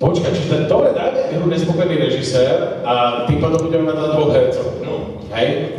Počkaj, čiže dobre, dajme hru Nespokojný režisér a tým pádom budeme mať na dvoch hercov. No, hej?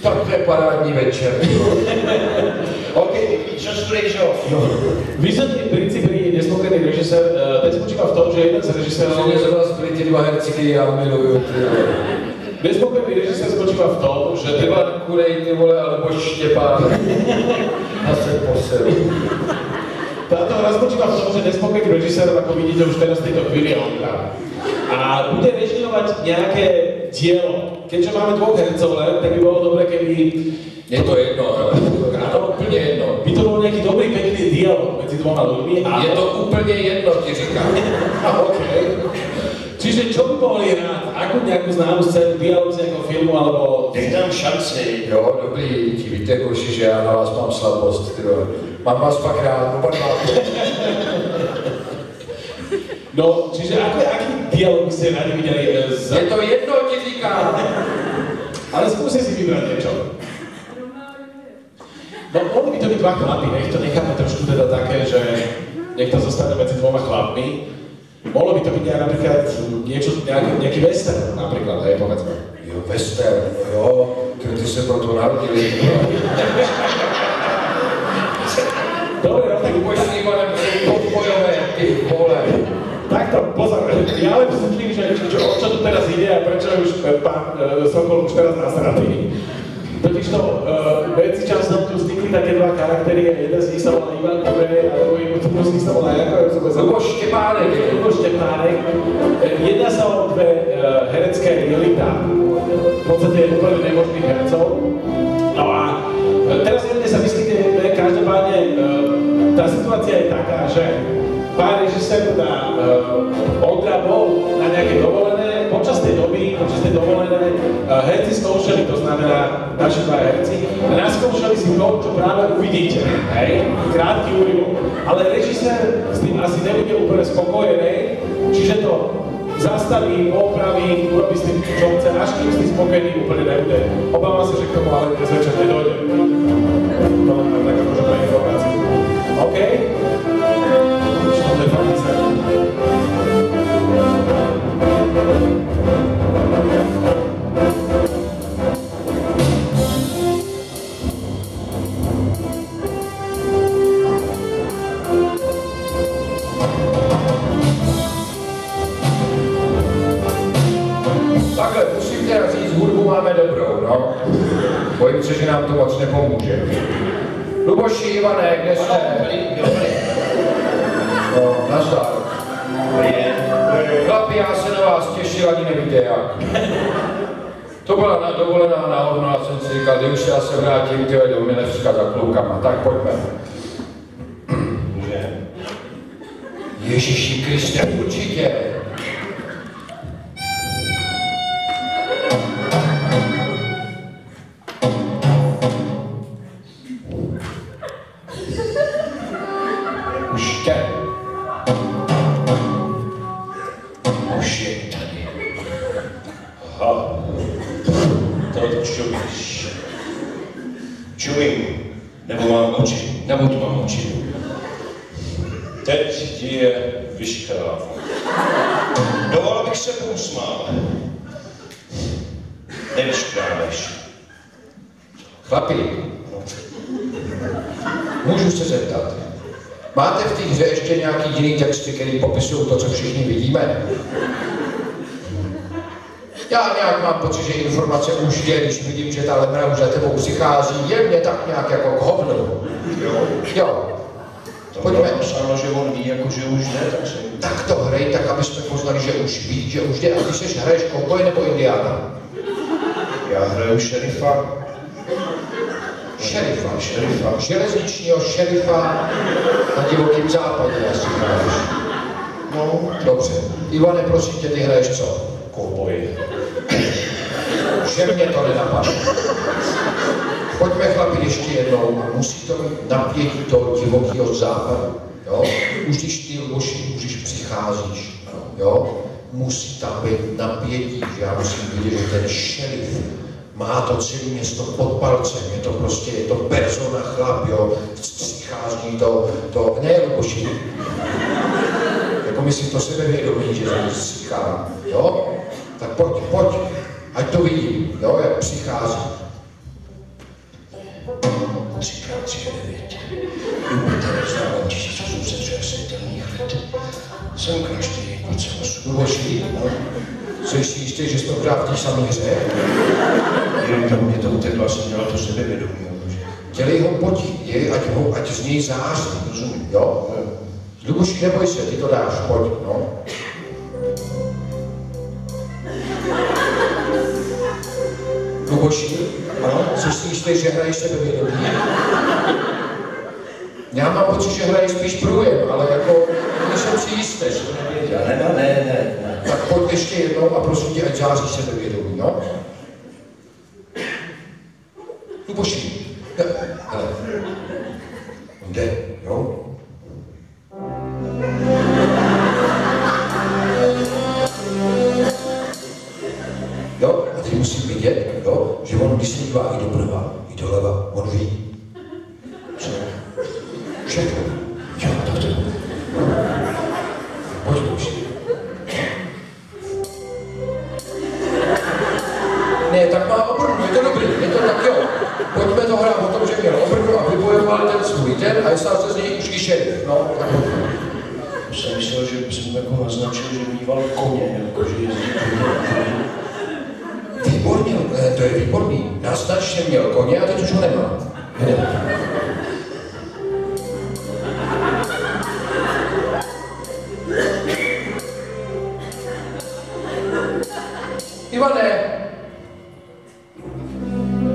Tak to je parádní večer. OK, čo studuješ ho? No. Výsledný princíp hry Nespokojný režisér, ten spočíva v tom, že jeden z režisérov... Že nezrovna byli ty dva herci, který já miluju. Nespokojný režisér spočíva v tom, že... Ivan Kurej, ty vole, alebo Štěpán. A se poseru. Táto hra spočíva v tom, že Nespokojný režisér, ako vidíte už teraz v tejto chvíli, on hrá. A bude režirovať nejaké dielo. Keďže máme dvoch hercov len, tak by bolo dobre, keby... Je to jedno, je to úplně jedno. By to bol nejaký dobrý, pekný dialog medzi dvoma ľuďmi a... Je to úplně jedno, ti říkám. OK. Čiže čo by mohli hrať? Akú nejakú známú scénu, dialog z nejakého filmu, alebo... Dej tam šanci. Jo, dobrý, ti víte, koši, že já na vás mám slabost, tyjo. Mám vás fakt rád, oba dva. No, čiže aký dialog by ste rádi videli z... Je to jedno, ti říkám. Ale skúsi si vybrať niečo. No, mohli by to byť dva chlapy, nech to necháme trošku teda také, že nech to zostane medzi dvoma chlapmi. Mohlo by to byť napríklad niečo, nejaký western napríklad, hej, povedzme. Jo, western, jo, ty se pro to narodili. Dobre, no tak Pojď s nimi, podbojové, ty vole. takto, pozor, ja len vysvetlím, že o čo tu teraz ide a prečo je už pán Sokol už teraz nasratý. Totižto medzi časom tu vznikli také dva charaktery, jeden z nich sa volá Ivan Kurej a druhý z nich sa volá Luboš Štěpánek. Luboš Štěpánek. Jedná sa o dve herecké realita, v podstate úplne nemožných hercov. No a teraz neviem, sa myslíte, každopádne tá situácia je taká, že pán režisér, Ondra bol na nejaké dovolené, počas tej dovolené, herci skúšali, to znamená naši dva herci, naskúšali si to, čo práve uvidíte, hej, krátky úryvok. Ale režisér s tým asi nebude úplne spokojený, čiže to zastaví, opraví, urobí s tým, čo chce, až kým s tým spokojný úplne nebude. Obávam sa, že k tomu ale dnes večer nedojde. To len tak akože pre informáciu. OK? Takhle, musím teda říct, hudbu máme dobrou, no. Bojím se, že nám to moc nepomůže. Luboši, Ivane, kde jste? No, nazdar. Chlapi, já se na vás těšil, ani nevíte jak. To byla dovolená náhodnou, a jsem si říkal, kdy už já se vrátím do Milevska za klukama. Tak pojďme. Ježíši Kriste, určitě. Nebo tu mám oči. Teď ti je vyškrát. Dovol bych se pousmál. Nevyškráveš. Chlapi, můžu se zeptat. Máte v té hře ještě nějaký jiný texty, který popisují to, co všichni vidíme? Já nějak mám pocit, že informace už je, když vidím, že ta lemra už za tebou přichází, je mě tak nějak jako k hovnu. Jo. Pojďme. Ano, že on ví, jako že už jde, takže... Tak to hrej, tak aby jsme poznali, že už ví, že už jde. A ty seš hraješ kovboje nebo indiána? Já hraju šerifa. Šerifa. Železničního šerifa na divokým západě asi hraješ. No, dobře. Ivane, prosím tě, ty hraješ co? Kovboj. Že mě to nenapadne. Pojďme, chlapi, ještě jednou. Musí to mít napětí toho divokého západu. Jo? Už když ty, Luboši, už když přicházíš, jo? Musí tam být napětí, že já musím vidět, že ten šerif má to celé město pod palcem, je to persona chlap, jo, přichází to, ne Luboši, jako myslím to sebevědomí, že se přichází, jo, tak pojď, ať to vidím, jo, jak přichází. 3x3 je 9. Jupiter vzdávám 1800 světelných let. Jsem každý 28. Luboši, no, jsi si jistý, že jsi to hrál v té samé hře? Jirka mě to utekla, jsem měla to sebevědomí. Dělej ho potíž, ať z něj září, rozumím, jo? Luboši, neboj se, ty to dáš, pojď, no. Luboši, ano, jsi si jistý, že hraješ sebevědomí? Já mám pocit, že hraješ spíš průjem, ale jako, nejsem si jistý, že to nevěděl. Ne. Tak pojď ještě jednou a prosím tě, ať září sebevědomí, no. Luboši, hele, on jde, jo? Jo, a ty musím vidět, jo, že on, když se dívá i doprava, i doleva, on ví. Co? Všechno. Jo, tak to. Pojď, Luboši. Ne, tak má obrnu, je to dobrý, je to tak jo. Pojďme to hrát o tom, že měl obrnu a vybojoval ten svůj ten a jestli se z něj už i šerif, no, tak pojďme. Jsem myslel, že jsem jako naznačil, že mýval koně, jako že jezdí koně. Výborně, to je výborný. Naznač, že měl koně a teď už ho nemá.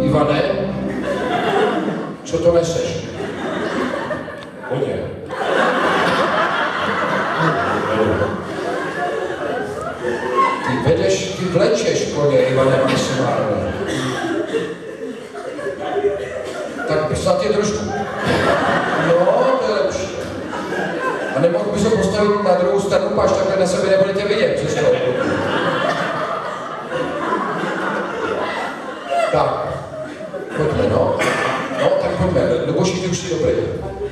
Ivane, co to neseš? Koně. Ty vlečeš koně, Ivane, maximálně. Tak snad je trošku. No, to je lepší. A nemohl by se postavit na druhou stranu, až takhle na sebe nebudete vidět, přes to. Tak, pojďme, no. No, tak pojďme. Luboši, ty už jsi dobrý.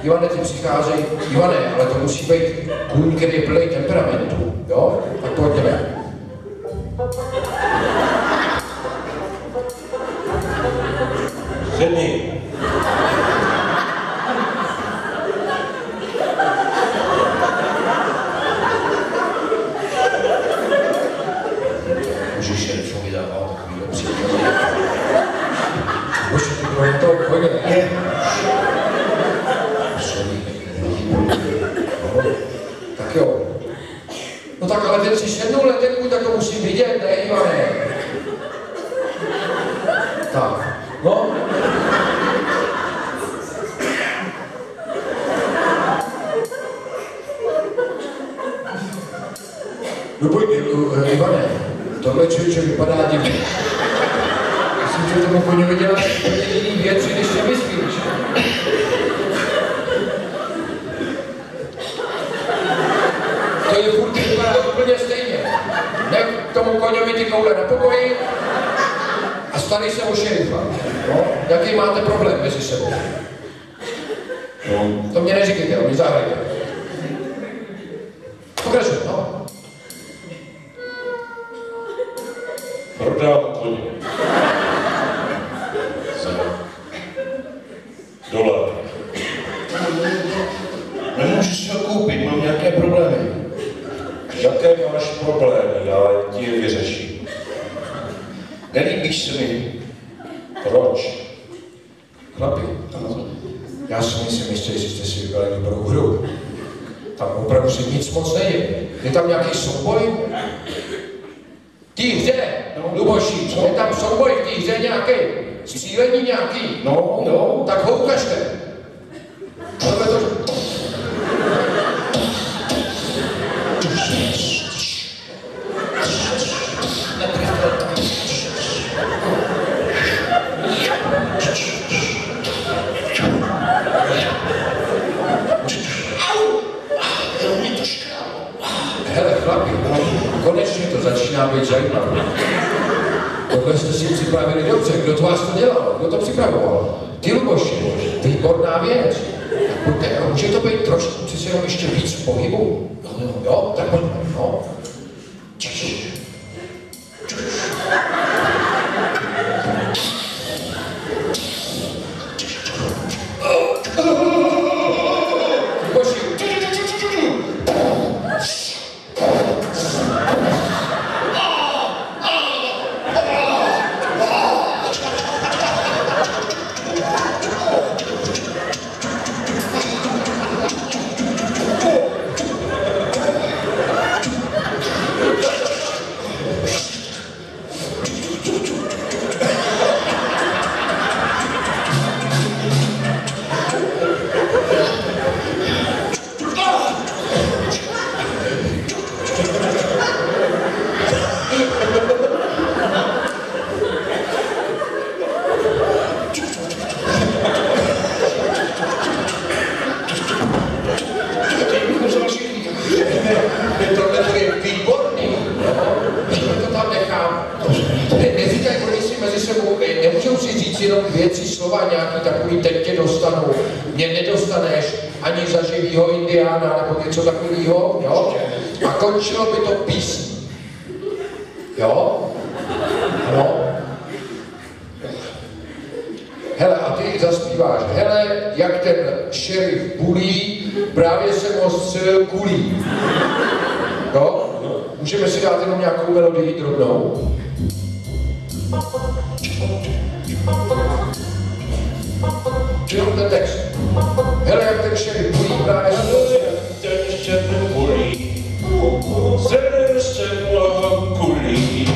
Ivane, ty přicházej. Ivane, ale to musí být kůň, který je plný temperamentu, jo? Tak pojďme. Sedni. Můžeš šerifovi dávat takovýhle příklady. Bože, ty bylo to, pojďme. Je. Tak jo. No tak ale ten si sednul letenku, tak to musím vidět, ne, Ivane? Tak, no. No pojď, Ivane, tohle člověče vypadá divně. Myslím, že tomu koně dělá úplně jiný věci, než si myslíš. To je furt vypadá úplně stejně. Nech tomu koňovi ty koule na pokoji a starej se o šerifa. No, jaký máte problém mezi sebou? No. To mě neříkejte, on mě zahrajte. Pokračuj, no. Prodám koně. Za $1. Nemůžu si ho koupit, mám nějaké problémy. Jaké máš problémy, já ti je vyřeším. Nelíbíš se mi? Proč? Chlapi, já si myslím ještě, že jste si vybrali dobrou hru. Tam opravdu se nic moc neděje. Je tam nějaký souboj? Té hře, Luboši, je tam souboj v té hře nějaký? Střílení nějaký? No. Tak ho ukažte. Tohle to... Hele, chlapi, konečně to začíná být zajímavé. Tohle jste si připravili dobře. Kdo to vás to dělal? Kdo to připravoval? Ty, Luboši, výborná věc. Tak pojďte, a může to být trošku, přece jenom ještě víc v pohybu? Jo, tak pojďme, no. Nemůžou si říct jenom věci, slova nějaký takový, teď tě dostanu, mě nedostaneš ani za živýho indiána nebo něco takového, jo? A končilo by to písní. Jo? Ano? Hele, a ty zaspíváš, hele, jak ten šerif Bulí, právě jsem ho střelil kulí. Jo? Můžeme si dát jenom nějakou melodii drobnou? Jenom ten text. Hele, jak ten šerif Bulí, právě jsem ho střelil. Ten šerif Bulí, střelil kulí.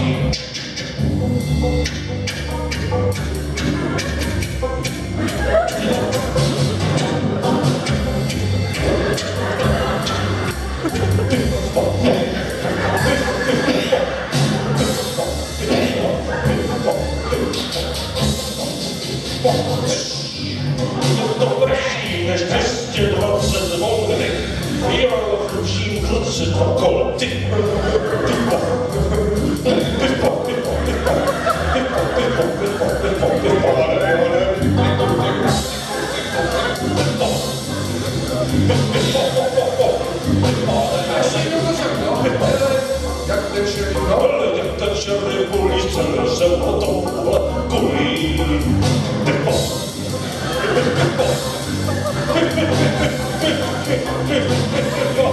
To prší než 220 volných. Já chrupším kluci okolo. Jak ten šerif, no? Jak ten šerif Bulí, střelil jsem o tom kulí.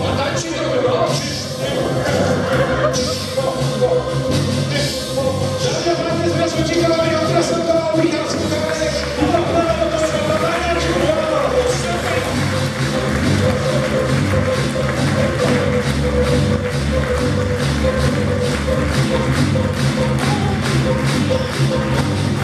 A tančí to, no? Thank you.